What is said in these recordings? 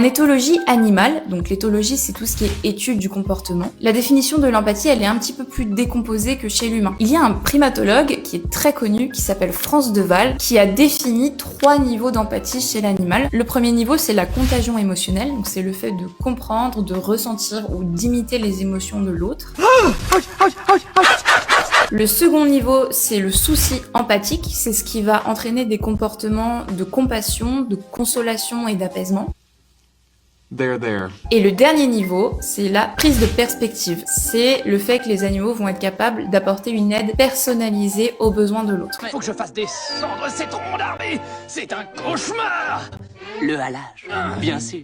En éthologie animale, donc l'éthologie c'est tout ce qui est étude du comportement, la définition de l'empathie elle est un petit peu plus décomposée que chez l'humain. Il y a un primatologue qui est très connu, qui s'appelle Frans de Waal, qui a défini 3 niveaux d'empathie chez l'animal. Le premier niveau c'est la contagion émotionnelle, donc c'est le fait de comprendre, de ressentir ou d'imiter les émotions de l'autre. Le second niveau, c'est le souci empathique, c'est ce qui va entraîner des comportements de compassion, de consolation et d'apaisement. Et le dernier niveau, c'est la prise de perspective. C'est le fait que les animaux vont être capables d'apporter une aide personnalisée aux besoins de l'autre. Il faut que je fasse descendre ces troncs d'armée. C'est un cauchemar. Le halage, bien sûr.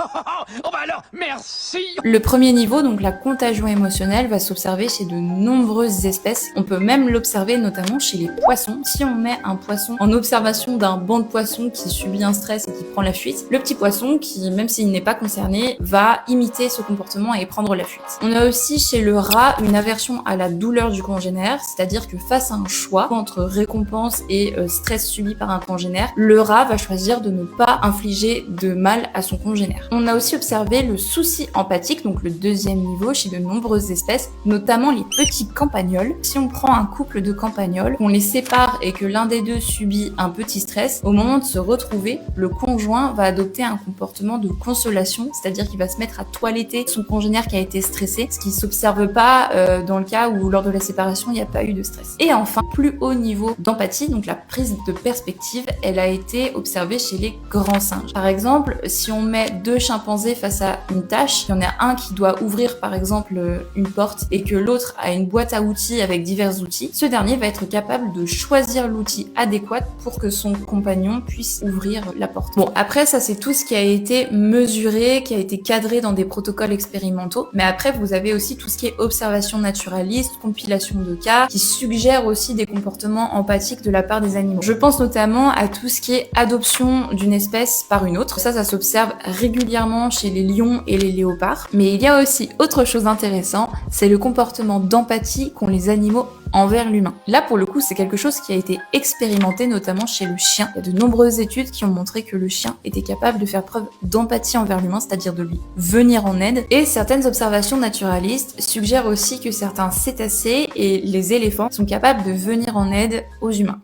Oh bah alors, merci. Le premier niveau, donc la contagion émotionnelle, va s'observer chez de nombreuses espèces. On peut même l'observer notamment chez les poissons. Si on met un poisson en observation d'un banc de poissons qui subit un stress et qui prend la fuite, le petit poisson, qui même s'il n'est pas concerné, va imiter ce comportement et prendre la fuite. On a aussi chez le rat une aversion à la douleur du congénère, c'est-à-dire que face à un choix entre récompense et stress subi par un congénère, le rat va choisir de ne pas infliger de mal à son congénère. On a aussi observé le souci empathique, donc le deuxième niveau chez de nombreuses espèces, notamment les petits campagnols. Si on prend un couple de campagnols, qu'on les sépare et que l'un des deux subit un petit stress, au moment de se retrouver, le conjoint va adopter un comportement de consolation, c'est-à-dire qu'il va se mettre à toiletter son congénère qui a été stressé, ce qui ne s'observe pas dans le cas où lors de la séparation il n'y a pas eu de stress. Et enfin, plus haut niveau d'empathie, donc la prise de perspective, elle a été observée chez les grands singes. Par exemple, si on met 2 chimpanzés face à une tâche, il y en a un qui doit ouvrir par exemple une porte et que l'autre a une boîte à outils avec divers outils, ce dernier va être capable de choisir l'outil adéquat pour que son compagnon puisse ouvrir la porte. Bon, après ça c'est tout ce qui a été mesuré, qui a été cadré dans des protocoles expérimentaux, mais après vous avez aussi tout ce qui est observation naturaliste, compilation de cas, qui suggère aussi des comportements empathiques de la part des animaux. Je pense notamment à tout ce qui est adoption d'une espèce par une autre. Ça s'observe régulièrement chez les lions et les léopards. Mais il y a aussi autre chose intéressante, c'est le comportement d'empathie qu'ont les animaux envers l'humain. Là, pour le coup, c'est quelque chose qui a été expérimenté notamment chez le chien. Il y a de nombreuses études qui ont montré que le chien était capable de faire preuve d'empathie envers l'humain, c'est-à-dire de lui venir en aide. Et certaines observations naturalistes suggèrent aussi que certains cétacés et les éléphants sont capables de venir en aide aux humains.